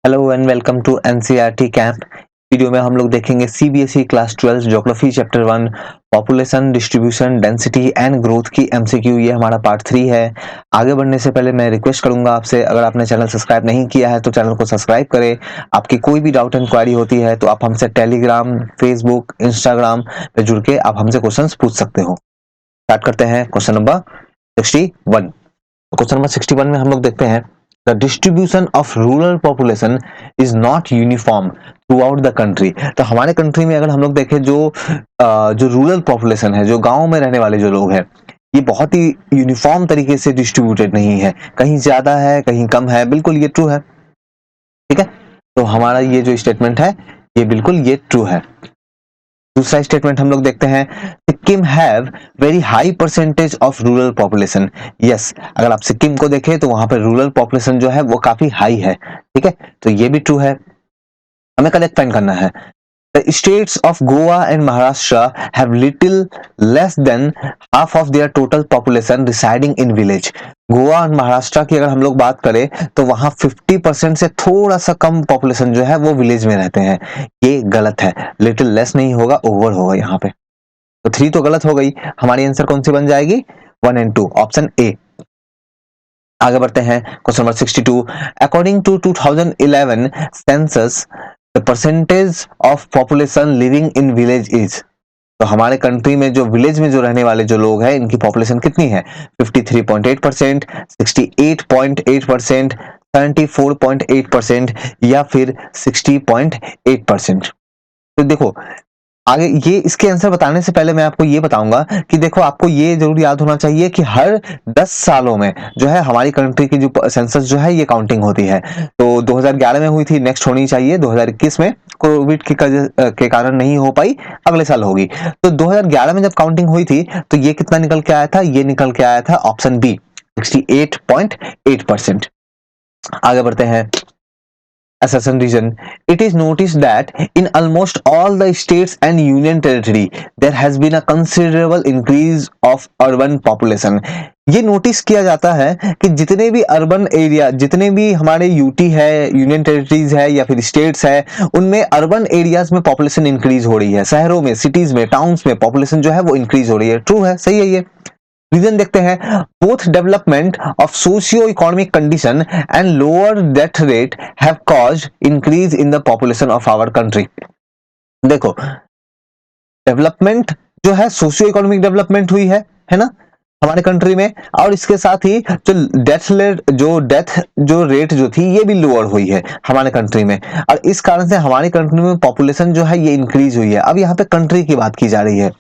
Hello and welcome to NCERT camp. Video में हम लोग देखेंगे CBSE class 12 geography chapter 1 population distribution density and growth की MCQ. ये हमारा पार्ट 3 है। आगे बढ़ने से पहले मैं रिक्वेस्ट करूंगा आपसे, अगर आपने चैनल सब्सक्राइब नहीं किया है तो चैनल को सब्सक्राइब करें। आपकी कोई भी डाउट इंक्वायरी होती है तो आप हमसे टेलीग्राम, फेसबुक, इंस्टाग्राम पे जुड़ के आप हमसे क्वेश्चन पूछ सकते हो। स्टार्ट करते हैं क्वेश्चन नंबर 61। क्वेश्चन नंबर 61 में हम लोग देखते हैं the distribution of rural population is not uniform through out the country. तो हमारे कंट्री में अगर हम लोग देखें जो रूरल पॉपुलेशन है, जो गांव में रहने वाले जो लोग हैं, ये बहुत ही यूनिफॉर्म तरीके से डिस्ट्रीब्यूटेड नहीं है। कहीं ज्यादा है, कहीं कम है। बिल्कुल ये ट्रू है। ठीक है, तो हमारा ये जो स्टेटमेंट है ये बिल्कुल ये ट्रू है। दूसरा स्टेटमेंट हम लोग देखते हैं, Sikkim have very high percentage of rural population. Yes, अगर आप सिक्किम को देखें तो वहां पर रूरल पॉपुलेशन जो है वो काफी हाई है। ठीक है, तो ये भी ट्रू है। हमें करेक्ट फाइंड करना है। The states of Goa and Maharashtra have little less than half of their total population residing in village. Goa और महाराष्ट्र की अगर हम लोग बात करें तो वहां 50% से थोड़ा सा कम पॉपुलेशन जो है वो विलेज में रहते हैं। ये गलत है। लिटिल लेस नहीं होगा, ओवर होगा यहाँ पे। तो 3 तो गलत हो गई। हमारी आंसर कौन सी बन जाएगी? 1 एंड 2, ऑप्शन ए। आगे बढ़ते हैं question number 62। According to 2011 census the percentage of population living in village is. तो हमारे कंट्री में जो विलेज में जो रहने वाले जो लोग हैं, इनकी पॉपुलेशन कितनी है? 53.8%, 68.8%, 74.8% या फिर 60.8%। तो देखो, आगे ये इसके आंसर बताने से पहले मैं आपको ये बताऊंगा कि देखो, आपको ये जरूर याद होना चाहिए कि हर 10 सालों में जो है हमारी कंट्री की जो सेंसस जो है ये काउंटिंग होती है। तो 2011 में हुई थी, नेक्स्ट होनी चाहिए 2021 में। कोविड के कारण नहीं हो पाई, अगले साल होगी। तो 2011 में जब काउंटिंग हुई थी तो ये कितना निकल के आया था? ये निकल के आया था ऑप्शन बी, 68.8%। आगे बढ़ते हैं। Assassin region, it is noticed that in almost all the states and union territory, there has been a considerable increase of urban population. ये नोटिस किया जाता है कि जितने भी अर्बन एरिया, जितने भी हमारे यूटी है, यूनियन टेरिटरीज है या फिर स्टेट्स है, उनमें अर्बन एरियाज में पॉपुलेशन इंक्रीज हो रही है। शहरों में, सिटीज में, टाउन्स में पॉपुलेशन जो है वो इंक्रीज हो रही है। ट्रू है, सही है ये। रीजन देखते हैं, both development of socio economic condition and lower death rate have caused increase in the population of our country. देखो, डेवलपमेंट जो है, सोशियो इकोनॉमिक डेवलपमेंट हुई है ना हमारे कंट्री में, और इसके साथ ही जो डेथ जो रेट जो थी ये भी लोअर हुई है हमारे कंट्री में, और इस कारण से हमारी कंट्री में पॉपुलेशन जो है ये इंक्रीज हुई है। अब यहाँ पे कंट्री की बात की जा रही है।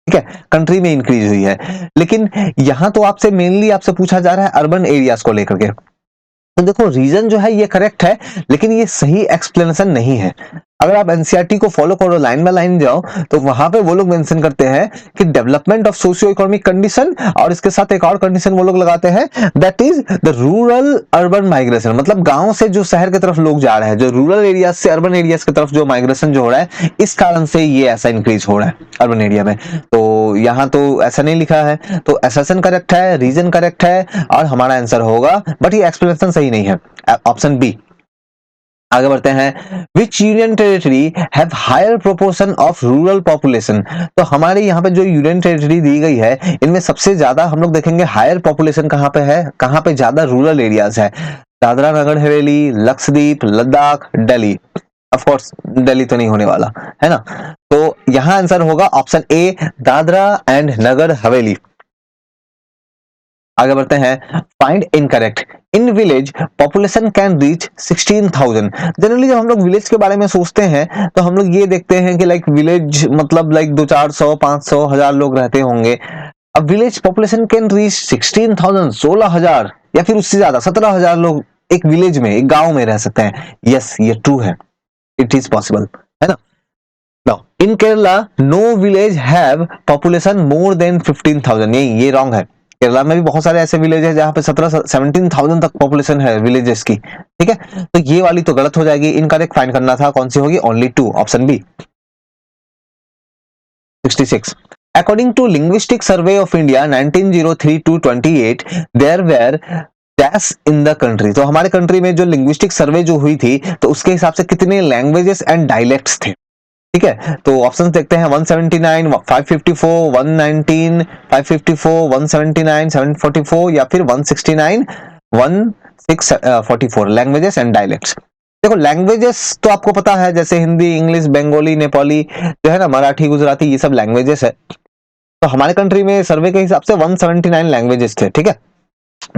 ठीक है, कंट्री में इंक्रीज हुई है, लेकिन यहां तो आपसे मेनली आपसे पूछा जा रहा है अर्बन एरियाज को लेकर के। तो देखो, रीजन जो है ये करेक्ट है, लेकिन ये सही एक्सप्लेनेशन नहीं है। अगर आप एनसीईआरटी को फॉलो करो, लाइन बाय लाइन जाओ, तो वहां पे वो लोग मेंशन करते हैं कि development of socio economic condition, और इसके साथ एक और कंडीशन वो लोग लगाते हैं, that is the rural urban migration. मतलब गांव से जो शहर की तरफ लोग जा रहे हैं, जो रूरल एरियाज से अर्बन एरियाज की तरफ जो माइग्रेशन जो हो रहा है, इस कारण से ये ऐसा इंक्रीज हो रहा है अर्बन एरिया में। तो यहाँ तो ऐसा नहीं लिखा है, तो एसेशन करेक्ट है, रीजन करेक्ट है, और हमारा आंसर होगा, बट ये एक्सप्लेनेशन सही नहीं है, ऑप्शन बी। आगे बढ़ते हैं, which union territory have higher proportion of rural population. तो हमारे यहाँ पे जो यूनियन टेरिटरी दी गई है, इनमें सबसे ज्यादा हम लोग देखेंगे हायर पॉपुलेशन कहाँ पे है, कहाँ पे ज्यादा रूरल एरियाज है? दादरा नगर हवेली, लक्षद्वीप, लद्दाख, दिल्ली। ऑफ कोर्स दिल्ली तो नहीं होने वाला है ना। तो यहाँ आंसर होगा option A, Dadra and Nagar Haveli. आगे बढ़ते हैं, find incorrect. In village population can reach 16,000। Generally जब हम लोग विलेज के बारे में सोचते हैं तो हम लोग ये देखते हैं कि लाइक विलेज मतलब लाइक 200-400, 500, 1000 लोग रहते होंगे। अब विलेज पॉपुलेशन कैन रीच 16,000, 16,000 या फिर उससे ज्यादा, 17,000 लोग एक विलेज में, एक गांव में रह सकते हैं। यस, ये ट्रू है, इट इज पॉसिबल, है ना। Now in Kerala no village have population more than 15,000। नहीं, ये रॉन्ग है। केरला में भी बहुत सारे ऐसे विलेज है जहां पे 17,000 तक पॉपुलेशन है विलेजेस की। ठीक है, तो ये वाली तो गलत हो जाएगी। इनकरेक्ट फाइंड करना था, कौन सी होगी? Only 2, option B. 66। According to Linguistic Survey of India 1903 to 28, there were dash in the country, तो हमारे कंट्री में जो लिंग्विस्टिक सर्वे जो हुई थी तो उसके हिसाब से कितने लैंग्वेजेस एंड डायलेक्ट्स थे। ठीक है, तो ऑप्शंस देखते हैं 179, 554, 119, 554, 179, 744 या फिर 169, 1644 लैंग्वेजेस एंड डायलेक्ट्स। देखो लैंग्वेजेस तो आपको पता है, जैसे हिंदी, इंग्लिश, बंगाली, नेपाली जो है ना, मराठी, गुजराती, ये सब लैंग्वेजेस है। तो हमारे कंट्री में सर्वे के हिसाब से 179 लैंग्वेजेस थे। ठीक है,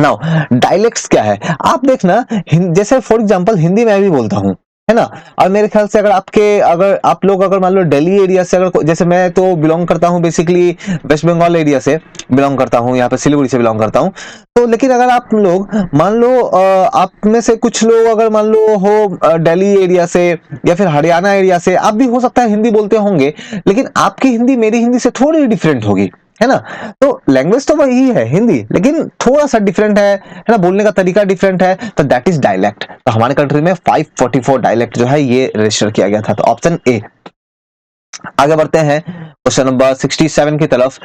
नाउ डायलेक्ट्स क्या है आप देखना, जैसे फॉर एग्जांपल हिंदी मैं भी बोलता हूँ, है ना, और मेरे ख्याल से अगर आप लोग अगर मान लो दिल्ली एरिया से, अगर जैसे मैं तो बिलोंग करता हूँ बेसिकली वेस्ट बंगाल एरिया से बिलोंग करता हूँ, यहाँ पे सिलीगुड़ी से बिलोंग करता हूँ। तो लेकिन अगर आप लोग मान लो आप में से कुछ लोग अगर मान लो हो दिल्ली एरिया से या फिर हरियाणा एरिया से, आप भी हो सकता है हिंदी बोलते होंगे, लेकिन आपकी हिंदी मेरी हिंदी से थोड़ी डिफरेंट होगी, है ना। तो लैंग्वेज तो वही है हिंदी, लेकिन थोड़ा सा डिफरेंट है ना, बोलने का तरीका डिफरेंट है, तो दैट इज डायलेक्ट। तो हमारे कंट्री में 544 डायलेक्ट जो है ये रजिस्टर किया गया था, तो ऑप्शन ए। आगे बढ़ते हैं क्वेश्चन नंबर 67 की तरफ।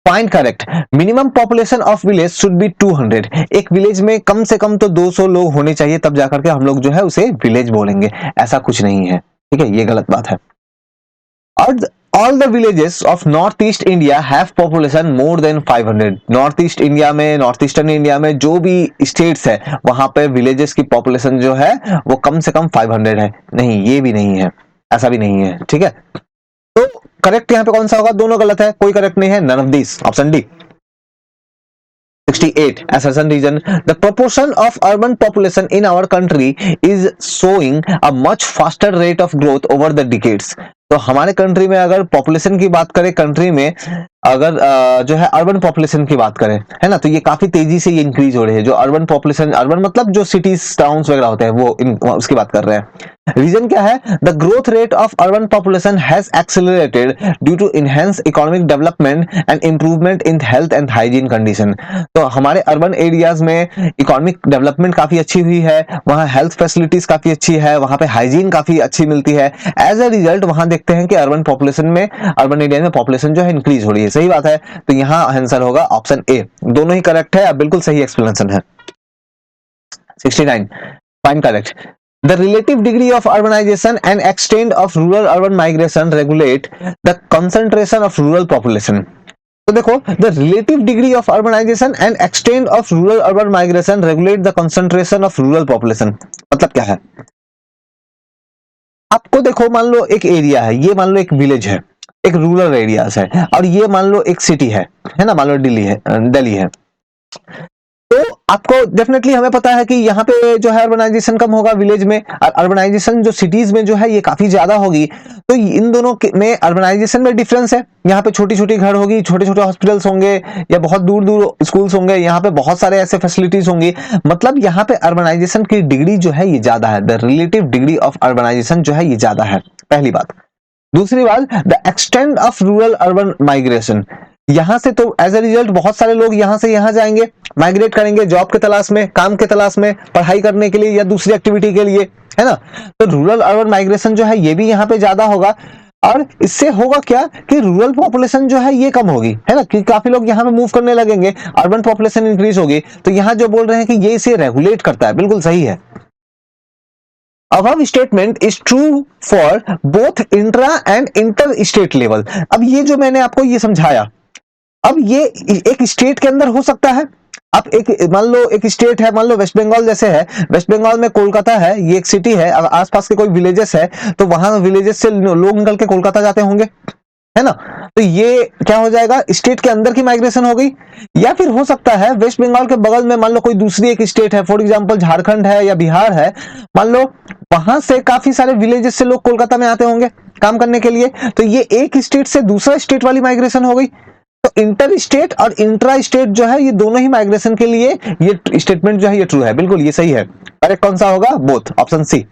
Find correct minimum population of village should be 200। एक विलेज में कम से कम तो 200 लोग होने चाहिए, तब जाकर के हम लोग जो है उसे विलेज बोलेंगे, ऐसा कुछ नहीं है। ठीक है, ये गलत बात है। और all the villages of north east India have population more than 500। North east India में, नॉर्थ ईस्टर्न इंडिया में जो भी स्टेट्स है वहां पे विलेजेस की पॉपुलेशन जो है वो कम से कम 500 है। नहीं, ये भी नहीं है, ऐसा भी नहीं है। ठीक है, तो करेक्ट यहाँ पे कौन सा होगा, दोनों गलत है, कोई करेक्ट नहीं है, none of this, option D. 68 assertion reason the proportion of urban population in our country is showing a much faster rate of growth over the decades। तो हमारे कंट्री में अगर पॉपुलेशन की बात करें, कंट्री में अगर जो है अर्बन पॉपुलेशन की बात करें, है ना, तो ये काफी तेजी से ये इंक्रीज हो रही है। जो अर्बन पॉपुलेशन, अर्बन मतलब जो सिटीज टाउन्स वगैरह होते हैं वो उसकी बात कर रहे हैं। रीजन क्या है, the growth rate of urban population has accelerated due to enhance economic development and improvement in health and hygiene condition. तो हमारे अर्बन एरियाज में इकोनॉमिक डेवलपमेंट काफी अच्छी हुई है, वहाँ हेल्थ फैसिलिटीज काफी अच्छी है, वहाँ पे हाइजीन काफी अच्छी मिलती है। एज अ रिजल्ट वहां देखते हैं कि अर्बन पॉपुलेशन में, अर्बन एरिया में पॉपुलेशन जो है इंक्रीज हो रही है। सही बात है, तो यहाँ आंसर होगा ऑप्शन ए। दोनों ही करेक्ट है, अब बिल्कुल सही एक्सप्लेनेशन है। 69 fine correct the relative degree of urbanization and extent of rural urban migration regulate the concentration of rural population। तो देखो, the relative degree of urbanization and extent of rural urban migration regulate the concentration of rural population। मतलब क्या है, आपको देखो मान लो एक area है, ये मान लो एक विलेज है, एक रूरल एरियाज है, और ये मान लो एक सिटी है ना, मान लो दिल्ली है। तो आपको डेफिनेटली हमें पता है कि यहाँ पे जो है अर्बनाइजेशन कम होगा विलेज में, और अर्बनाइजेशन जो सिटीज में जो है ये काफी ज्यादा होगी। तो इन दोनों में अर्बनाइजेशन में डिफरेंस है, यहाँ पे छोटी छोटी घर होगी, छोटे छोटे हॉस्पिटल्स होंगे, या बहुत दूर दूर स्कूल्स होंगे, यहाँ पे बहुत सारे ऐसे फैसिलिटीज होंगी। मतलब यहाँ पे अर्बनाइजेशन की डिग्री जो है ये ज्यादा है, the relative degree of urbanization जो है ये ज्यादा है, पहली बात। दूसरी बात, the extent of rural urban migration, यहां से तो एज ए रिजल्ट बहुत सारे लोग यहां से यहां जाएंगे, माइग्रेट करेंगे जॉब के तलाश में, काम के तलाश में, पढ़ाई करने के लिए या दूसरी एक्टिविटी के लिए, है ना। तो रूरल अर्बन माइग्रेशन जो है ये भी यहाँ पे ज्यादा होगा, और इससे होगा क्या कि रूरल पॉपुलेशन जो है ये कम होगी, है ना, क्योंकि काफी लोग यहाँ पे मूव करने लगेंगे, अर्बन पॉपुलेशन इंक्रीज होगी। तो यहाँ जो बोल रहे हैं कि ये इसे रेगुलेट करता है, बिल्कुल सही है। Above statement is true for both intra and inter state level. अब ये जो मैंने आपको ये समझाया, अब ये एक स्टेट के अंदर हो सकता है। अब एक मान लो एक स्टेट है, मान लो वेस्ट बंगाल जैसे है, वेस्ट बंगाल में कोलकाता है, ये एक सिटी है, अगर आसपास के कोई विलेजेस है तो वहां विलेजेस से लोग निकल के कोलकाता जाते होंगे, है ना। तो ये क्या हो जाएगा, स्टेट के अंदर की माइग्रेशन हो गई। या फिर हो सकता है वेस्ट बंगाल के बगल में मान लो कोई दूसरी एक स्टेट है, फॉर एग्जांपल झारखंड है या बिहार है, मान लो वहां से काफी सारे विलेजेस से लोग कोलकाता में आते होंगे काम करने के लिए, तो ये एक स्टेट से दूसरा स्टेट वाली माइग्रेशन हो गई। तो इंटर स्टेट और इंट्रा स्टेट जो है ये दोनों ही माइग्रेशन के लिए ये स्टेटमेंट जो है ये ट्रू है, बिल्कुल ये सही है। करेक्ट कौन सा होगा, both, option C.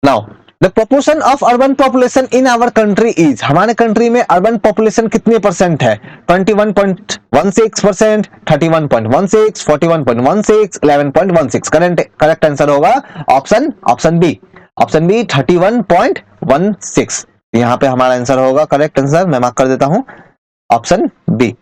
Now the proportion of urban population in our country is, हमारे कंट्री में अर्बन पॉपुलेशन कितने परसेंट है, 21.16%, 31.16, 41.16, 11.16। करेक्ट आंसर होगा ऑप्शन बी, ऑप्शन बी 31.16। यहां पे हमारा आंसर होगा, करेक्ट आंसर मैं मार्क कर देता हूं, option B.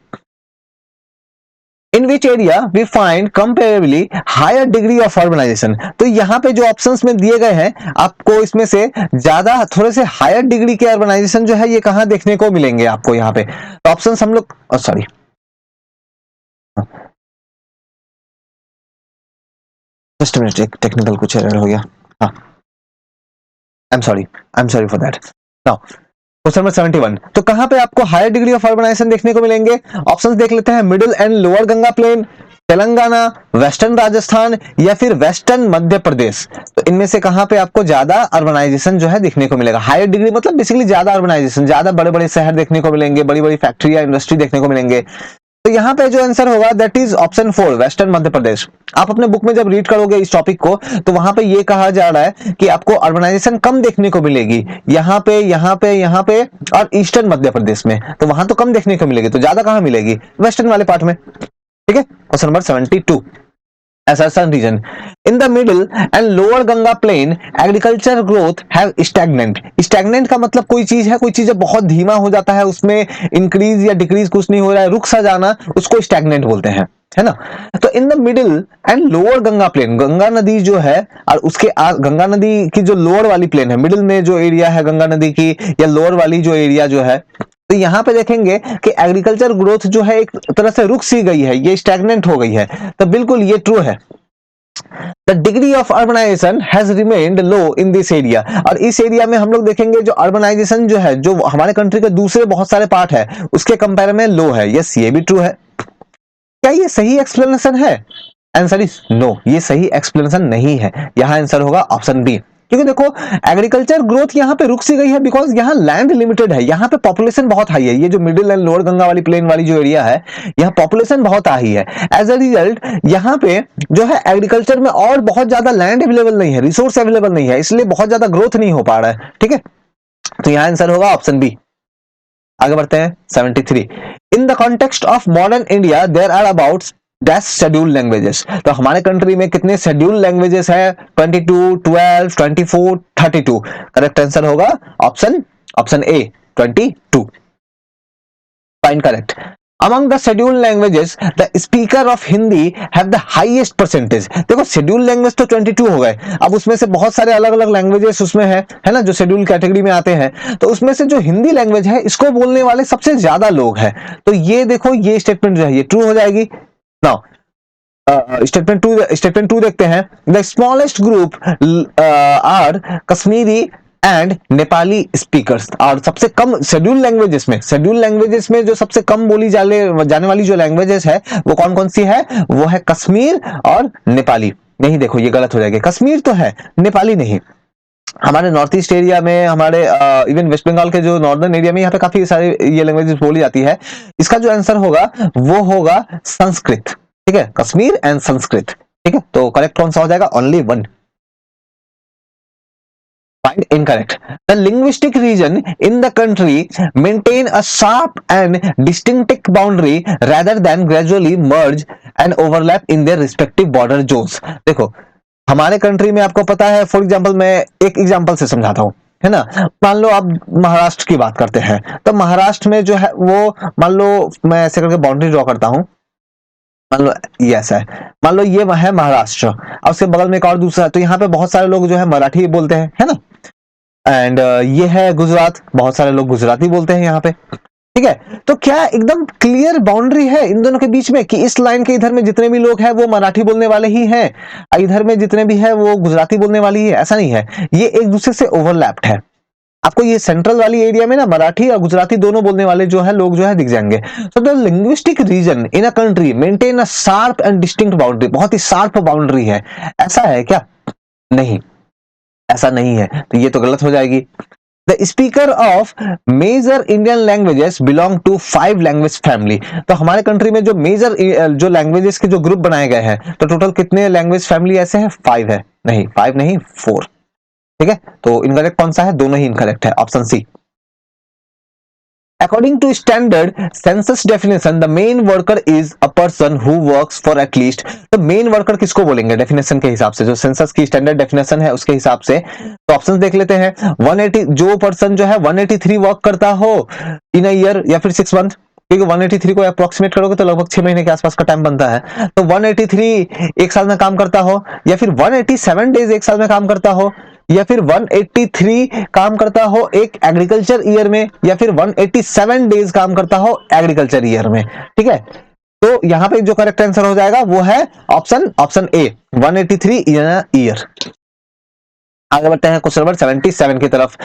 In which area we find comparably higher degree of urbanization. तो यहाँ पे जो ऑप्शंस में दिए गए हैं आपको इसमें से ज्यादा थोड़े से हायर डिग्री के अर्बनाइजेशन जो है ये कहाँ देखने को मिलेंगे आपको यहाँ पे। तो ऑप्शंस हम लोग सॉरी जस्ट मिनट, टेक्निकल कुछ एरर हो गया। हाँ, I am sorry for that. Now question number 71, तो कहां पे आपको हायर डिग्री ऑफ अर्बनाइजेशन देखने को मिलेंगे? ऑप्शंस देख लेते हैं, middle and lower Ganga plain, Telangana, western Rajasthan या फिर वेस्टर्न मध्य प्रदेश। तो इनमें से कहां पे आपको ज्यादा अर्बनाइजेशन जो है देखने को मिलेगा? हायर डिग्री मतलब बेसिकली ज्यादा अर्बनाइजेशन, ज्यादा बड़े बड़े शहर देखने को मिलेंगे, बड़ी बड़ी फैक्ट्री या इंडस्ट्री देखने को मिलेंगे। तो यहाँ पे जो आंसर होगा that is option 4, western Madhya Pradesh. आप अपने बुक में जब रीड करोगे इस टॉपिक को तो वहां पे ये कहा जा रहा है कि आपको अर्बनाइजेशन कम देखने को मिलेगी यहाँ पे, यहाँ पे, यहाँ पे और ईस्टर्न मध्य प्रदेश में। तो वहां तो कम देखने को मिलेगी, तो ज्यादा कहां मिलेगी? वेस्टर्न वाले पार्ट में। ठीक है, question number 72, assertion region in the middle and lower Ganga plain agriculture growth have stagnant का मतलब कोई चीज है, कोई चीज बहुत धीमा हो जाता है, उसमें इंक्रीज या डिक्रीज कुछ नहीं हो रहा है, रुक सा जाना, उसको स्टैग्नेंट बोलते हैं, है ना। तो in the middle and lower Ganga plain, Ganga नदी जो है और उसके गंगा नदी की जो लोअर वाली प्लेन है, मिडिल में जो एरिया है गंगा नदी की या लोअर वाली जो एरिया जो है, तो यहाँ पे देखेंगे कि एग्रीकल्चर ग्रोथ जो है एक तरह से रुक सी गई है, ये स्टैग्नेंट हो गई है। तो बिल्कुल ये ट्रू है। The degree of urbanisation has remained low in this area, और इस एरिया में हम लोग देखेंगे जो अर्बनाइजेशन जो है, जो हमारे कंट्री के दूसरे बहुत सारे पार्ट है उसके कंपेयर में लो है। यस, ये भी ट्रू है। क्या ये सही एक्सप्लेनेशन है? आंसर इज नो, ये सही एक्सप्लेनेशन नहीं है। यहां आंसर होगा ऑप्शन बी, क्योंकि देखो एग्रीकल्चर ग्रोथ यहाँ पे रुक सी गई है बिकॉज यहाँ लैंड लिमिटेड है, यहाँ पे पॉपुलेशन बहुत हाई है। ये जो मिडिल एंड लोअर गंगा वाली प्लेन वाली जो एरिया है, यहाँ पॉपुलेशन बहुत हाई है। एज अ रिजल्ट यहाँ पे जो है एग्रीकल्चर में और बहुत ज्यादा लैंड अवेलेबल नहीं है, रिसोर्स अवेलेबल नहीं है, इसलिए बहुत ज्यादा ग्रोथ नहीं हो पा रहा है। ठीक है, तो यहाँ आंसर होगा ऑप्शन बी। आगे बढ़ते हैं 73, in the context of modern India there are about dash schedule languages. तो हमारे कंट्री में कितने शेड्यूल लैंग्वेजेस है? 22, 12, 24, 32। करेक्ट आंसर होगा option A 22। Fine, correct. Among the scheduled languages, the speaker of Hindi have the highest percentage। देखो schedule language तो 22 हो गए, अब उसमें से बहुत सारे अलग अलग लैंग्वेजेस उसमें है ना, जो शेड्यूल कैटेगरी में आते हैं। तो उसमें से जो हिंदी लैंग्वेज है इसको बोलने वाले सबसे ज्यादा लोग हैं। तो ये देखो, ये स्टेटमेंट जो है ये ट्रू हो जाएगी। नाउ स्टेटमेंट टू देखते हैं, the smallest group are Kashmiri and Nepali speakers. और सबसे कम शेड्यूल लैंग्वेजेस में जो सबसे कम बोली जाने वाली जो लैंग्वेजेस है वो कौन कौन सी है? वो है कश्मीर और नेपाली। नहीं, देखो ये गलत हो जाएगी, कश्मीर तो है, नेपाली नहीं। हमारे नॉर्थ ईस्ट एरिया में, हमारे इवन वेस्ट बंगाल के जो नॉर्दर्न एरिया में यहाँ पे काफी सारी ये लैंग्वेजेस बोली जाती है। इसका जो आंसर होगा वो होगा संस्कृत। ठीक है, कश्मीर एंड संस्कृत। ठीक है, तो करेक्ट कौन सा हो जाएगा? Only one. Find incorrect. The linguistic region in the country maintain a sharp and distinctive boundary rather than gradually merge and overlap in their respective border zones। देखो हमारे कंट्री में आपको पता है, फॉर एग्जांपल मैं एक एग्जांपल से समझाता हूँ, है ना। मान लो आप महाराष्ट्र की बात करते हैं, तो महाराष्ट्र में जो है वो, मान लो मैं ऐसे करके बाउंड्री ड्रॉ करता हूँ, मान लो ये ऐसा है, मान लो ये है महाराष्ट्र और उसके बगल में एक और दूसरा, तो यहाँ पे बहुत सारे लोग जो है मराठी बोलते हैं, है ना। एंड ये है गुजरात, बहुत सारे लोग गुजराती बोलते हैं यहाँ पे। ठीक है, तो क्या एकदम क्लियर बाउंड्री है इन दोनों के बीच में कि इस लाइन के इधर में जितने भी लोग हैं वो मराठी बोलने वाले ही हैं, इधर में जितने भी है वो गुजराती बोलने वाली ही है? ऐसा नहीं है, ये एक दूसरे से ओवरलैप्ड है। आपको ये सेंट्रल वाली एरिया में ना मराठी और गुजराती दोनों बोलने वाले जो है लोग जो है दिख जाएंगे। So the linguistic region in a country maintain a sharp and distinct boundary, बहुत ही शार्प बाउंड्री है। ऐसा है क्या? नहीं, ऐसा नहीं है, तो ये तो गलत हो जाएगी। The speaker of major Indian languages belong to 5 language family. तो हमारे कंट्री में जो मेजर जो लैंग्वेजेस के जो ग्रुप बनाए गए हैं, तो टोटल कितने लैंग्वेज फैमिली ऐसे हैं? 5 है। नहीं, 5 नहीं, 4। ठीक है, तो इनकरेक्ट कौन सा है? दोनों ही इनकरेक्ट है, option C. According to standard census definition, the main worker is a person who works for at least। तो मेन वर्कर किसको बोलेंगे डेफिनेशन के हिसाब से, जो सेंसस की स्टैंडर्ड डेफिनेशन है उसके हिसाब से। तो ऑप्शंस देख लेते हैं। 180, जो पर्सन जो है 183 वर्क करता हो इन अ ईयर या फिर 6 मंथ, क्योंकि 183 को अप्रोक्सीमेट करोगे तो लगभग 6 महीने के आसपास का टाइम बनता है। तो 183 एक साल में काम करता हो, या फिर 187 डेज एक साल में काम करता हो, या फिर 183 काम करता हो एक एग्रीकल्चर ईयर में, या फिर 187 डेज काम करता हो एग्रीकल्चर ईयर में। ठीक है, तो यहां पे जो करेक्ट आंसर हो जाएगा वो है option A, 183 in a year. आगे बढ़ते हैं क्वेश्चन नंबर 77 की तरफ।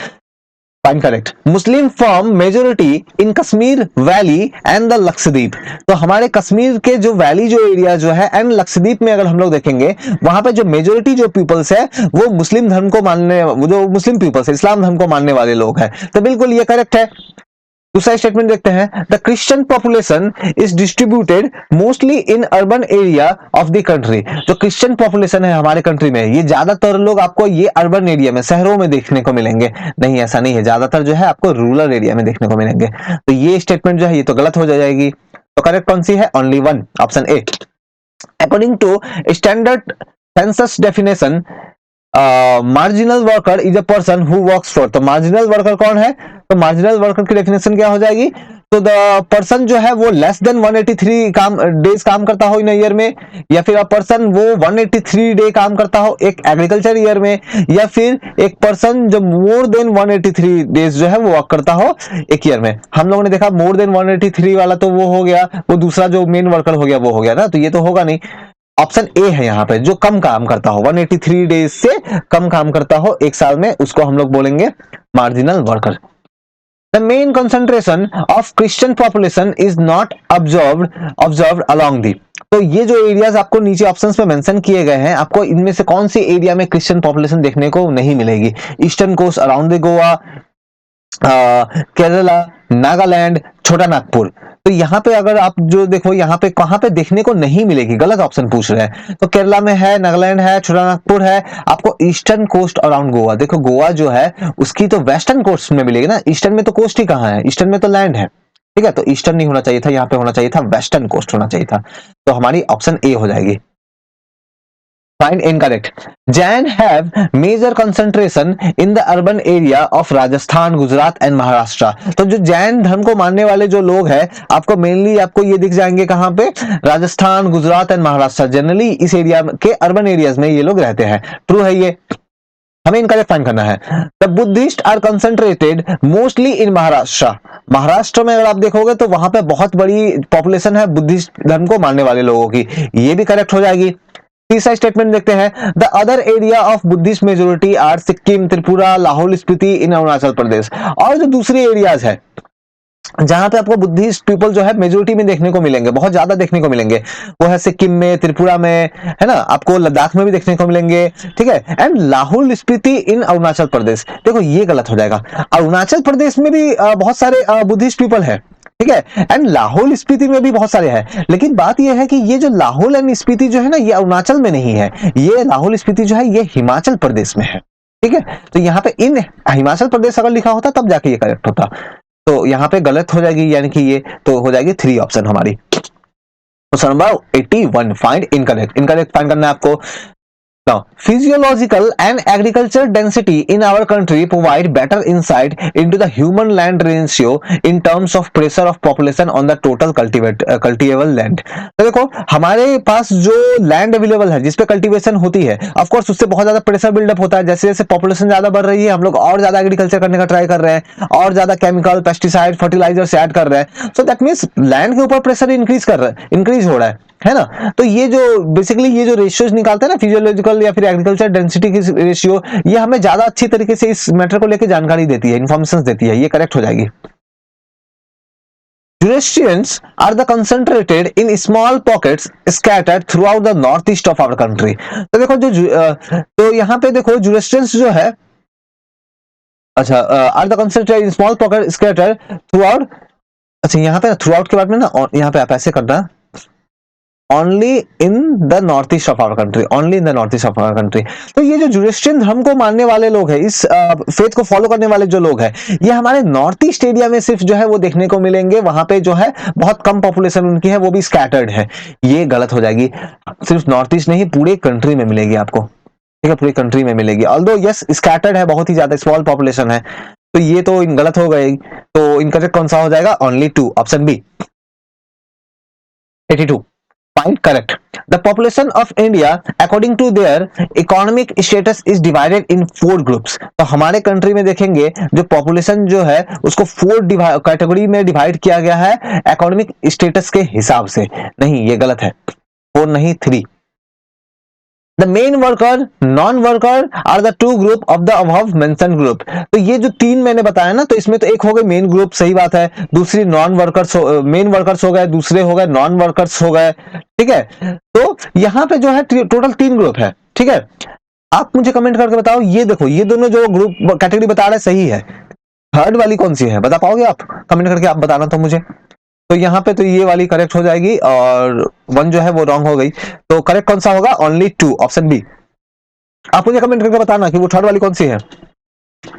Fine correct. Muslim form majority in Kashmir valley and the Lakshadweep. तो हमारे कश्मीर के जो वैली जो एरिया जो है एंड लक्षद्वीप में अगर हम लोग देखेंगे, वहां पे जो मेजोरिटी जो पीपल्स है वो मुस्लिम धर्म को मानने, जो मुस्लिम पीपल्स है, इस्लाम धर्म को मानने वाले लोग हैं। तो बिल्कुल ये करेक्ट है। दूसरा स्टेटमेंट देखते हैं, the Christian population is distributed mostly in urban area of the country. जो क्रिश्चियन पॉपुलेशन है हमारे कंट्री में, ये ज्यादातर लोग आपको ये अर्बन एरिया में, शहरों में देखने को मिलेंगे। नहीं, ऐसा नहीं है, ज्यादातर जो है आपको रूरल एरिया में देखने को मिलेंगे। तो ये स्टेटमेंट जो है ये तो गलत हो जाएगी। तो करेक्ट कौन सी है? Only one, option A. According to standard census definition, marginal worker is a person who works for. तो मार्जिनल वर्कर कौन है? तो मार्जिनल वर्कर की डेफिनेशन क्या हो जाएगी? तो द पर्सन जो है वो लेस देन 183 डेज काम करता हो इन ईयर में, या फिर अ पर्सन वो 183 डे काम करता हो एक एग्रीकल्चर ईयर में, या फिर एक पर्सन जो मोर देन 183 डेज जो है वो वर्क करता हो एक ईयर में। हम लोगों ने देखा मोर देन 183 वाला तो वो हो गया, वो दूसरा जो मेन वर्कर हो गया वो हो गया ना, तो ये तो होगा नहीं। ऑप्शन ए है यहाँ पे, जो कम काम करता हो, 183 डेज से कम काम करता हो एक साल में, उसको हम लोग बोलेंगे marginal worker. The main concentration of Christian population is not observed along the. तो ये जो एरियाज आपको नीचे ऑप्शंस में मेंशन किए गए हैं, आपको इनमें से कौन सी एरिया में क्रिश्चियन पॉपुलेशन देखने को नहीं मिलेगी? Eastern coast around the Goa, Kerala, Nagaland, Chota Nagpur. तो यहाँ पे अगर आप जो देखो, यहाँ पे कहां पे देखने को नहीं मिलेगी, गलत ऑप्शन पूछ रहे हैं। तो केरला में है, नागालैंड है, छोटा नागपुर है, आपको ईस्टर्न कोस्ट अराउंड गोवा। देखो गोवा जो है उसकी तो वेस्टर्न कोस्ट में मिलेगी ना, ईस्टर्न में तो कोस्ट ही कहाँ है, ईस्टर्न में तो लैंड है। ठीक है, तो ईस्टर्न नहीं होना चाहिए था, यहाँ पे होना चाहिए था वेस्टर्न कोस्ट होना चाहिए था। तो हमारी ऑप्शन ए हो जाएगी। Find incorrect. Jain have major concentration in the urban area of Rajasthan, Gujarat and Maharashtra. तो जो जैन धर्म को मानने वाले जो लोग हैं, आपको मेनली आपको ये दिख जाएंगे कहाँ पे? राजस्थान, गुजरात एंड महाराष्ट्र। जनरली इस एरिया के अर्बन एरियाज में ये लोग रहते हैं। ट्रू है ये? हमें इनकरेक्ट फाइंड करना है। The Buddhist are concentrated mostly in Maharashtra. Maharashtra में अगर आप देखोगे तो वहां पे बहुत बड़ी पॉपुलेशन है बुद्धिस्ट धर्म को मानने वाले लोगों की। ये भी करेक्ट हो जाएगी। तीसरा स्टेटमेंट देखते हैं, the other area of Buddhist majority are Sikkim, Tripura, Lahaul Spiti in Arunachal Pradesh. और जो दूसरे एरियाज है जहां पे आपको बुद्धिस्ट पीपल जो है मेजोरिटी में देखने को मिलेंगे, बहुत ज्यादा देखने को मिलेंगे, वो है सिक्किम में, त्रिपुरा में, है ना, आपको लद्दाख में भी देखने को मिलेंगे। ठीक है, एंड लाहौल स्पीति इन अरुणाचल प्रदेश। देखो ये गलत हो जाएगा, अरुणाचल प्रदेश में भी बहुत सारे बुद्धिस्ट पीपल है। ठीक है, एंड लाहौल स्पीति में भी बहुत सारे हैं, लेकिन बात यह है कि ये जो लाहौल एंड स्पीति जो है ना, ये अरुणाचल में नहीं है, ये लाहौल स्पीति जो है ये हिमाचल प्रदेश में है। ठीक है, तो यहाँ पे इन हिमाचल प्रदेश अगर लिखा होता तब जाके ये करेक्ट होता। तो यहाँ पे गलत हो जाएगी, यानी कि ये तो हो जाएगी 3 ऑप्शन हमारी। Question number 81, find incorrect. Incorrect find करना है आपको। Now, physiological and agricultural density in our country provide better insight into the human-land ratio in terms of pressure of population on the total cultivable land. तो देखो हमारे पास जो land available है जिसपे cultivation होती है, ऑफ कोर्स उससे बहुत ज्यादा प्रेशर बिल्डअप होता है। जैसे जैसे पॉपुलेशन ज्यादा बढ़ रही है, हम लोग और ज्यादा एग्रीकल्चर करने का ट्राई कर रहे हैं, और ज्यादा केमिकल, पेस्टिसाइड, फर्टिलाइजर से ऐड कर रहे हैं। सो दैट मीन्स लैंड के ऊपर प्रेशर इंक्रीज हो रहा है ना। तो ये जो बेसिकली ये जो रेशियोज निकालते हैं ना, फिजियोलॉजिकल या फिर एग्रीकल्चर डेंसिटी की रेशियो, ये हमें ज्यादा अच्छी तरीके से इस मैटर को लेकर जानकारी देती है, इंफॉर्मेशन देती है। ये करेक्ट हो जाएगी। Zoroastrians are the concentrated in small pockets scattered throughout the northeast of our country. तो देखो तो यहाँ पे देखो Zoroastrians जो है, अच्छा, are the concentrated in small pockets scattered throughout, अच्छा यहाँ पे थ्रू के बाद में ना यहाँ पे आप ऐसे करना, only in the north east of our country, only in the north east of our country. तो ये जो जुरेस्ट्रियन धर्म को मानने वाले लोग हैं, इस फेथ को फॉलो करने वाले जो लोग हैं, ये हमारे नॉर्थ ईस्ट एरिया में सिर्फ जो है वो देखने को मिलेंगे। वहां पे जो है बहुत कम पॉपुलेशन उनकी है, वो भी स्कैटर्ड है। ये गलत हो जाएगी। सिर्फ नॉर्थ ईस्ट नहीं, पूरे कंट्री में मिलेगी आपको। ठीक है, पूरी कंट्री में मिलेगी। ऑल्दो यस स्कैटर्ड है, बहुत ही ज्यादा स्मॉल पॉपुलेशन है, तो ये तो गलत हो गई। तो इनकरेक्ट कौन सा हो जाएगा? Only 2, option B. 82. Point correct. The population of India, according to their economic status, is divided in 4 groups. तो हमारे कंट्री में देखेंगे जो पॉपुलेशन जो है उसको 4 कैटेगरी में डिवाइड किया गया है इकोनॉमिक स्टेटस के हिसाब से। नहीं, ये गलत है, 4 नहीं 3. The main worker, non worker are the 2 group of the above mention group. तो ये जो 3 मैंने बताया ना, तो इसमें तो एक हो गए मेन ग्रुप, सही बात है, दूसरी नॉन वर्कर्स, मेन वर्कर्स हो गए, दूसरे हो गए नॉन वर्कर्स हो गए, ठीक है। तो यहाँ पे जो है टोटल 3 ग्रुप है, ठीक है। आप मुझे कमेंट करके बताओ, ये देखो ये दोनों जो ग्रुप कैटेगरी बता रहे हैं सही है, थर्ड वाली कौन सी है बता पाओगे आप? कमेंट करके आप बताना तो मुझे। तो यहाँ पे तो ये वाली करेक्ट हो जाएगी और 1 जो है वो रॉन्ग हो गई। तो करेक्ट कौन सा होगा? Only 2, option B. आप मुझे कमेंट करके बताना कि वो थर्ड वाली कौन सी है।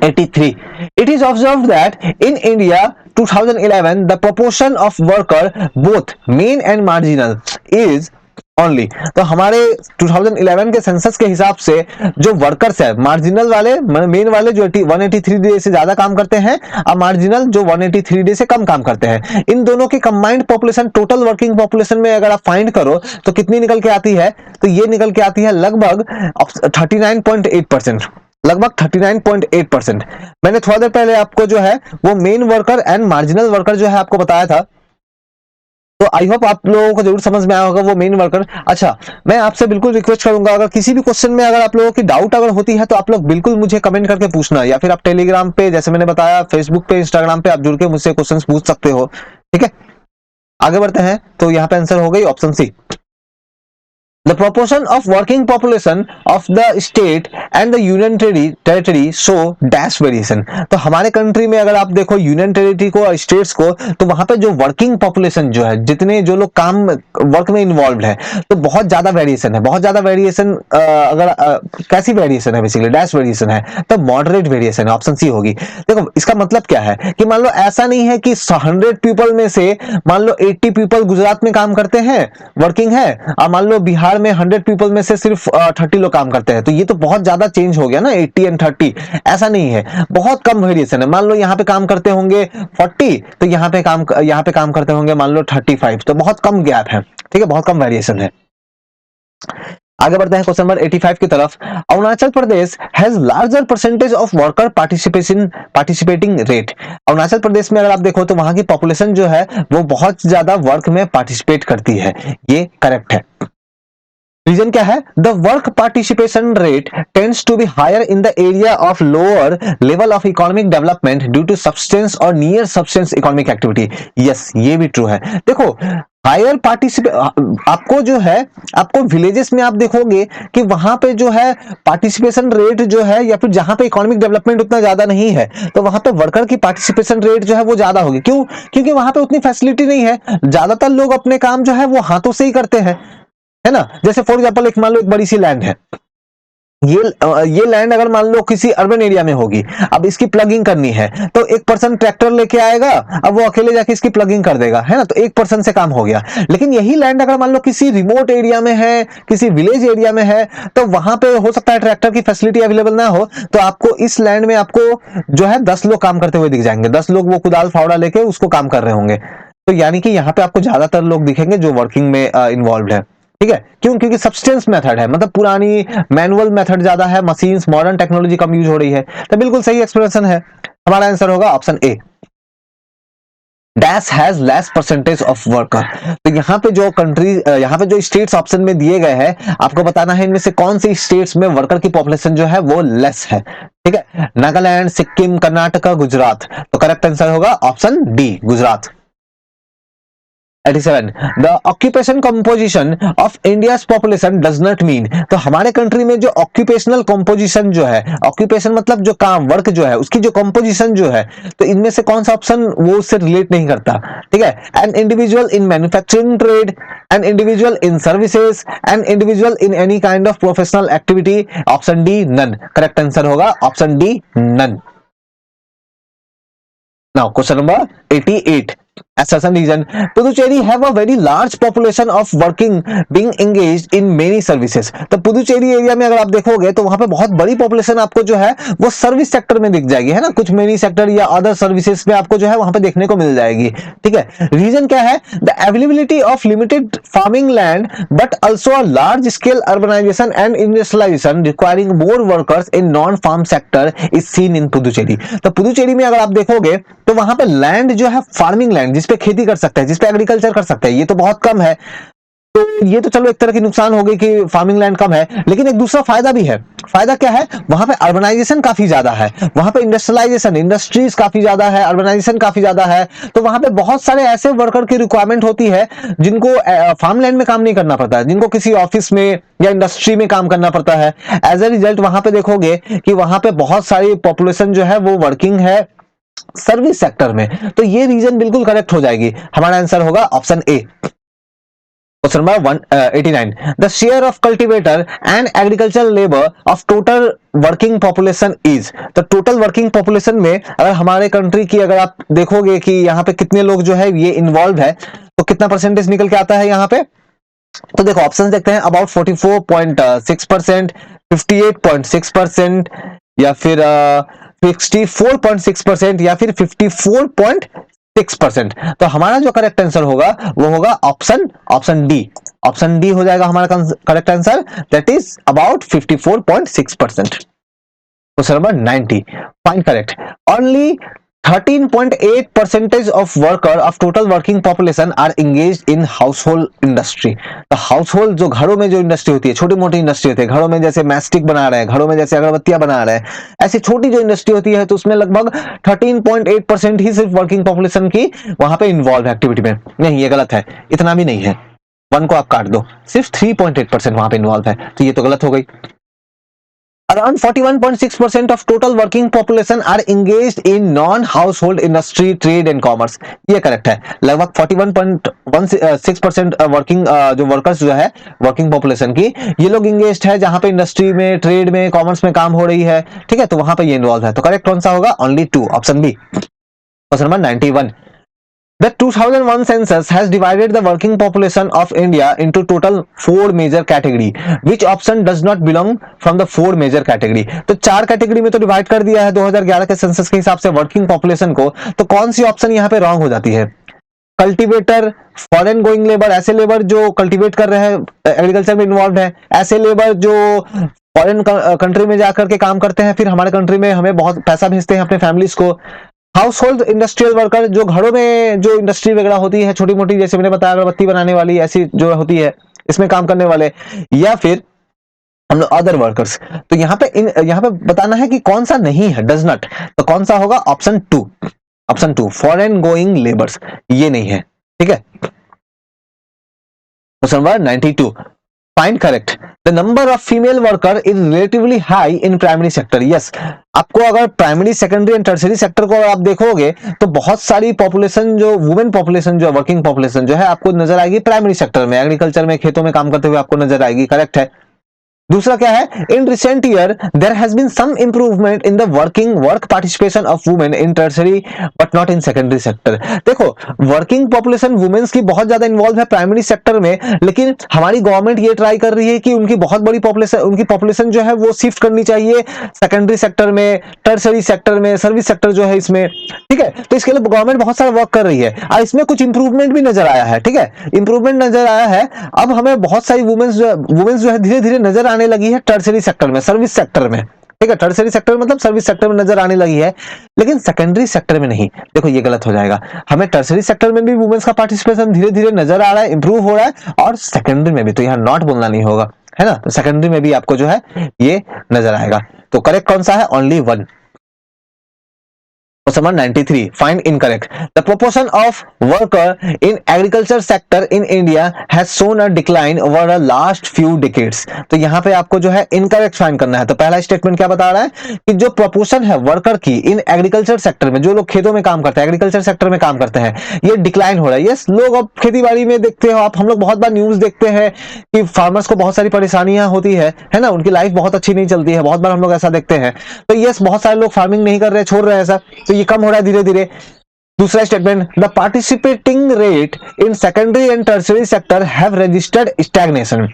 83. It is observed that in India 2011 the proportion of worker both main and marginal is only. तो हमारे 2011 के सेंसस के हिसाब से जो वर्कर्स है, मार्जिनल वाले, मेन वाले जो 183 डे से ज्यादा काम करते हैं और मार्जिनल जो 183 डे से कम काम करते हैं, इन दोनों की combined population total working population में अगर आप फाइंड करो तो कितनी निकल के आती है? तो ये निकल के आती है लगभग 39.8%, लगभग 39.8%। मैंने थोड़ा देर पहले आपको जो है वो main worker and marginal worker जो है आपको बताया था, तो आई होप आप लोगों को जरूर समझ में आया होगा वो मेन वर्कर। अच्छा, मैं आपसे बिल्कुल रिक्वेस्ट करूंगा, अगर किसी भी क्वेश्चन में अगर आप लोगों की डाउट अगर होती है तो आप लोग बिल्कुल मुझे कमेंट करके पूछना, या फिर आप टेलीग्राम पे, जैसे मैंने बताया, फेसबुक पे, इंस्टाग्राम पे आप जुड़ के मुझसे क्वेश्चन पूछ सकते हो, ठीक है। आगे बढ़ते हैं, तो यहाँ पे आंसर हो गई option C. The proportion of working population of the state and the union territory show dash variation। तो हमारे कंट्री में अगर आप देखो यूनियन टेरिटरी को और स्टेट्स को, तो वहां पे जो वर्किंग पॉपुलेशन जो है, जितने जो लोग काम वर्क में इन्वॉल्व है, तो बहुत ज्यादा वेरिएशन है, बहुत ज्यादा वेरिएशन। अगर कैसी वेरिएशन है? बेसिकली डैश वेरिएशन है, तो मॉडरेट वेरिएशन है, ऑप्शन सी होगी। देखो इसका मतलब क्या है कि मान लो ऐसा नहीं है कि 100 पीपल में से मान लो 80 पीपल गुजरात में काम करते हैं, वर्किंग है, और मान लो बिहार में 100 पीपल में से सिर्फ 30 लोग काम करते हैं, तो ये तो बहुत ज्यादा चेंज हो गया ना, 80 एंड 30। ऐसा नहीं है, बहुत कम वेरिएशन है। मान लो यहाँ पे काम करते होंगे 40, तो यहाँ पे काम करते होंगे मान लो 35, तो बहुत कम गैप है, ठीक है, बहुत कम वेरिएशन है। आगे बढ़ते हैं क्वेश्चन नंबर 85 की तरफ। Arunachal Pradesh has larger percentage of worker participating rate. Arunachal Pradesh में अगर आप देखो तो वहां की पॉपुलेशन जो है वो बहुत ज्यादा वर्क में पार्टिसिपेट करती है, ये करेक्ट है। रीजन क्या है? The work participation rate tends to be higher in the area of lower level of economic development due to substance और near substance economic activity. Yes, ये भी ट्रू है। देखो हायर पार्टिसिपे आपको जो है, आपको विलेजेस में आप देखोगे कि वहां पे जो है पार्टिसिपेशन रेट जो है, या फिर जहां पे इकोनॉमिक डेवलपमेंट उतना ज्यादा नहीं है, तो वहां पे वर्कर की पार्टिसिपेशन रेट जो है वो ज्यादा होगी। क्यों? क्योंकि वहां पे उतनी फैसिलिटी नहीं है, ज्यादातर लोग अपने काम जो है वो हाथों से ही करते हैं, है ना। जैसे फॉर एग्जांपल एक मान लो एक बड़ी सी लैंड है, ये लैंड अगर मान लो किसी अर्बन एरिया में होगी, अब इसकी प्लगिंग करनी है, तो एक पर्सन ट्रैक्टर लेके आएगा, अब वो अकेले जाके इसकी प्लगिंग कर देगा, है ना, तो एक पर्सन से काम हो गया। लेकिन यही लैंड अगर मान लो किसी रिमोट एरिया में है, किसी विलेज एरिया में है, तो वहां पे हो सकता है ट्रैक्टर की फैसिलिटी अवेलेबल ना हो, तो आपको इस लैंड में आपको जो है 10 लोग काम करते हुए दिख जाएंगे, 10 लोग वो कुदाल फावड़ा लेके उसको काम कर रहे होंगे। तो यानी कि यहाँ पे आपको ज्यादातर लोग दिखेंगे जो वर्किंग में इन्वॉल्व है, ठीक है। क्यों? क्योंकि सब्सटेंस मेथड है, मतलब पुरानी मैनुअल मेथड ज्यादा है, मशीन्स, मॉडर्न टेक्नोलॉजी कम यूज हो रही है। तो बिल्कुल सही एक्सप्लेनेशन है, हमारा आंसर होगा option A. Dash has less percentage of worker. तो यहाँ पे जो कंट्री, यहाँ पे जो स्टेट्स ऑप्शन में दिए गए हैं, आपको बताना है इनमें से कौन सी स्टेट्स में वर्कर की पॉपुलेशन जो है वो लेस है, ठीक है। नागालैंड, सिक्किम, कर्नाटक, गुजरात। तो करेक्ट आंसर होगा option D, Gujarat. 87. The occupation composition of India's population does not mean। तो हमारे कंट्री में जो ऑक्यूपेशनल कंपोजिशन जो है, ऑक्यूपेशन मतलब जो काम, वर्क जो है, उसकी जो कंपोजिशन जो है, तो इनमें से कौन सा ऑप्शन वो उससे रिलेट नहीं करता, ठीक है। An individual in manufacturing trade, an individual in services, an individual in any kind of professional activity. Option D, none. Correct answer होगा option D, none. Now question number 88। Assertion region, Puducherry have a very large population of working being engaged in many services. तो Puducherry area में अगर आप देखोगे तो वहां पे बहुत बड़ी पॉपुलेशन आपको जो है वो सर्विस सेक्टर में दिख जाएगी, है ना, कुछ मेनी सेक्टर या अदर सर्विसेज में आपको जो है वहां पे देखने को मिल जाएगी, ठीक है। रीजन क्या है? The availability of limited farming land but also a large scale urbanisation and industrialisation requiring more workers in non farm sector is seen in Puducherry. तो पुदुचेरी में अगर आप देखोगे तो वहां पे लैंड जो है फार्मिंग लैंड जिसपे खेती कर सकते हैं, जिसपे एग्रीकल्चर कर सकते हैं, ये तो बहुत कम है। तो ये तो चलो एक तरह की नुकसान हो गई कि फार्मिंग लैंड कम है, लेकिन एक दूसरा फायदा भी है। फायदा क्या है? वहां पे अर्बनाइजेशन काफी ज्यादा है, वहां पे इंडस्ट्रियलाइजेशन, इंडस्ट्रीज काफी ज्यादा है, अर्बनाइजेशन काफी ज्यादा है। तो वहां पे बहुत सारे ऐसे वर्कर की रिक्वायरमेंट होती है जिनको फार्म लैंड में काम नहीं करना पड़ता है, जिनको किसी ऑफिस में या इंडस्ट्री में काम करना पड़ता है। एज ए रिजल्ट वहां पे देखोगे कि वहां पे बहुत सारी पॉपुलेशन जो है वो वर्किंग है सर्विस सेक्टर में। तो ये रीजन बिल्कुल करेक्ट हो जाएगी, हमारा आंसर होगा option A. Question number 189, the share of cultivator and agriculture labour of total working population is. तो टोटल वर्किंग पॉपुलेशन में अगर हमारे कंट्री की अगर आप देखोगे कि यहाँ पे कितने लोग जो है ये इन्वॉल्व है, तो कितना परसेंटेज निकल के आता है यहाँ पे? तो देखो ऑप्शन देखते हैं, अबाउट 44.6%, 58.6%, या फिर 64.6%, या फिर 54.6%। तो हमारा जो करेक्ट आंसर होगा वो होगा ऑप्शन डी। ऑप्शन डी हो जाएगा हमारा correct answer, that is about 54.6%। Question number 90, find correct. Only 13.8% of worker of total working population are engaged in household industry। तो हाउसहोल्ड जो घरों में जो इंडस्ट्री होती है, छोटी मोटी इंडस्ट्री होती है, घरों में जैसे मैस्टिक बना रहे हैं, घरों में जैसे अगरबत्तियां बना रहे हैं, ऐसी छोटी जो इंडस्ट्री होती है, तो उसमें लगभग 13.8% ही सिर्फ वर्किंग पॉपुलेशन की वहां पे इन्वॉल्व है एक्टिविटी में। नहीं, ये गलत है, इतना भी नहीं है, 1 को आप काट दो, सिर्फ 3.8% वहां पे इन्वॉल्व है, तो ये तो गलत हो गई। Around 41.6% of total working population are engaged in non-household industry, trade and commerce। ये करेक्ट है, लगभग 41.6% वर्किंग जो वर्कर्स जो है वर्किंग पॉपुलेशन की, ये लोग इंगेज्ड है जहां पे इंडस्ट्री में, ट्रेड में, कॉमर्स में काम हो रही है, ठीक है, तो वहां पे ये इन्वॉल्व है। तो करेक्ट कौन सा होगा? Only 2, option B. Question number 91, The 2001 census has divided the working population of India into total 4 major category. Which option does not belong from the 4 major category? तो 4 कैटेगरी में तो डिवाइड कर दिया है 2011 के सेंसस के हिसाब से वर्किंग पॉपुलेशन को, तो कौन सी ऑप्शन यहाँ पे रॉन्ग हो जाती है? कल्टीवेटर, फॉरेन गोइंग लेबर, ऐसे लेबर जो कल्टीवेट कर रहे हैं, एग्रीकल्चर में इन्वॉल्व है, ऐसे लेबर जो फॉरेन कंट्री में जाकर के काम करते हैं, फिर हमारे कंट्री में हमें बहुत पैसा भेजते हैं अपने फैमिलीज को, हाउस होल्ड इंडस्ट्रियल वर्कर जो घरों में जो इंडस्ट्री वगैरह होती है छोटी मोटी, जैसे मैंने बताया अगरबत्ती बनाने वाली, ऐसी जो होती है इसमें काम करने वाले, या फिर हम लोग अदर वर्कर्स। तो यहाँ पे बताना है कि कौन सा नहीं है, डज नॉट। तो कौन सा होगा? Option 2, option 2, foreign going labours, ये नहीं है, ठीक है। Question number 92, find correct. The number of female worker is relatively high in primary sector. Yes, आपको अगर primary, secondary and tertiary sector को आप देखोगे तो बहुत सारी पॉपुलेशन जो वुमेन पॉपुलेशन जो वर्किंग पॉपुलेशन जो है आपको नजर आएगी प्राइमरी सेक्टर में, एग्रीकल्चर में, खेतों में काम करते हुए आपको नजर आएगी, करेक्ट है। दूसरा क्या है? In recent year there has been some improvement in the work participation of women in tertiary but not in secondary sector. देखो, वर्किंग पॉपुलेशन वुमेन्स की बहुत ज्यादा इन्वॉल्व है प्राइमरी सेक्टर में, लेकिन हमारी गवर्नमेंट ये ट्राई कर रही है कि उनकी बहुत बड़ी पॉपुलेशन, उनकी पॉपुलेशन जो है वो शिफ्ट करनी चाहिए सेकेंडरी सेक्टर में, टर्शियरी सेक्टर में, सर्विस सेक्टर जो है इसमें, ठीक है। तो इसके लिए गवर्नमेंट बहुत सारा वर्क कर रही है और इसमें कुछ इंप्रूवमेंट भी नजर आया है, ठीक है, इंप्रूवमेंट नजर आया है। अब हमें बहुत सारी वुमेन्स जो है धीरे धीरे नजर आने लगी है टर्शियरी सेक्टर में, सर्विस सेक्टर में, ठीक है। टर्शियरी सेक्टर मतलब सर्विस सेक्टर में नजर आने लगी है, लेकिन सेकेंडरी सेक्टर में नहीं। देखो ये गलत हो जाएगा, हमें टर्शियरी सेक्टर में भी वुमेन्स का पार्टिसिपेशन धीरे धीरे नजर आ रहा है, इंप्रूव हो रहा है, और सेकेंडरी में भी, तो यहाँ नॉट बोलना नहीं होगा, है ना, तो सेकेंडरी में भी आपको जो है ये नजर आएगा। तो करेक्ट कौन सा है? Only 1। Question number 93, find incorrect. The proportion of worker in agriculture sector in India has shown a decline over the last few decades। तो यहाँ पे आपको जो है incorrect find करना है। तो पहला स्टेटमेंट क्या बता रहा है कि जो proportion है वर्कर की इन एग्रीकल्चर सेक्टर में, जो लोग खेतों में काम करते हैं, एग्रीकल्चर सेक्टर में काम करते हैं, ये डिक्लाइन हो रहा है। यस, लोग अब खेती बाड़ी में देखते हो आप, हम लोग बहुत बार न्यूज देखते हैं कि फार्मर्स को बहुत सारी परेशानियां होती है ना, उनकी लाइफ बहुत अच्छी नहीं चलती है, बहुत बार हम लोग ऐसा देखते हैं। तो यस, बहुत सारे लोग फार्मिंग नहीं कर रहे, छोड़ रहे हैं ऐसा, तो ये कम हो रहा है धीरे धीरे। दूसरा statement, the participating rate in secondary and tertiary sector have registered stagnation.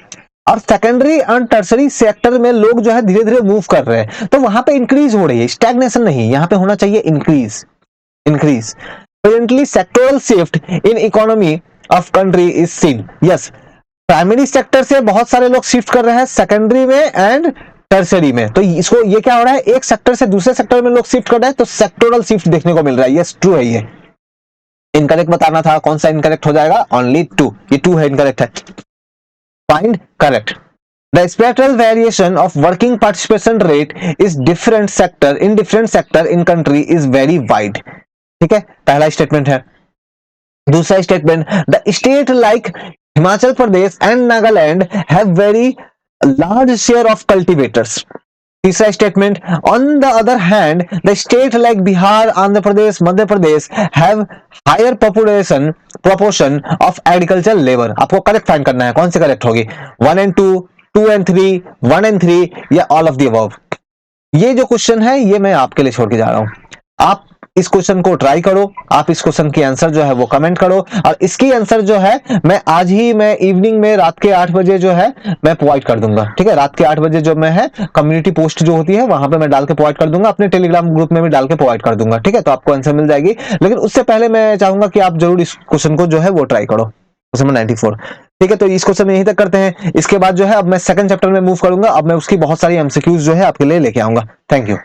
और सेकेंडरी एंड टर्सरी सेक्टर में लोग जो है धीरे धीरे मूव कर रहे हैं, तो वहां पे इंक्रीज हो रही है, स्टैग्नेशन नहीं, यहां पे होना चाहिए increase. Increase presently sectoral shift in economy of country is seen. Yes, primary sector से बहुत सारे लोग शिफ्ट कर रहे हैं सेकेंडरी में एंड टर्सरी में, तो इसको ये क्या हो रहा है, एक सेक्टर से दूसरे सेक्टर में लोग शिफ्ट कर रहे हैं, तो सेक्टोरल शिफ्ट देखने को मिल रहा है। यस, ट्रू है। ये इनकरेक्ट बताना था, कौन सा इनकरेक्ट हो जाएगा, ओनली टू, ये टू है, इनकरेक्ट है। Find correct. The spectral variation of working participation rate is different sector in country is very wide। ठीक है, पहला स्टेटमेंट है। दूसरा statement, the state like Himachal Pradesh and Nagaland have very large share of cultivators. तीसरा statement, on the other hand the state like Bihar, Andhra Pradesh, Madhya Pradesh have higher population proportion of agriculture labour. आपको correct find करना है, कौन सी करेक्ट होगी, 1 and 2, 2 and 3, 1 and 3 या all of the above. ये जो question है ये मैं आपके लिए छोड़ के जा रहा हूं, आप इस क्वेश्चन को ट्राई करो, आप इस क्वेश्चन की आंसर जो है वो कमेंट करो, और इसकी आंसर जो है मैं आज ही मैं इवनिंग में रात के 8 बजे जो है मैं प्रोवाइड कर दूंगा। ठीक है, रात के 8 बजे जो मैं है कम्युनिटी पोस्ट जो होती है वहां पे मैं डाल के प्रोवाइड कर दूंगा, अपने टेलीग्राम ग्रुप में भी डाल के प्रोवाइड कर दूंगा। ठीक है, तो आपको आंसर मिल जाएगी, लेकिन उससे पहले मैं चाहूंगा कि आप जरूर इस क्वेश्चन को जो है वो ट्राई करो, क्वेश्चन नंबर 94। ठीक है, तो इस क्वेश्चन में यहीं तक करते हैं। इसके बाद जो है अब मैं सेकंड चैप्टर में मूव करूंगा, अब मैं उसकी बहुत सारी एमसीक्यूज जो है आपके लिए लेके आऊंगा। Thank you.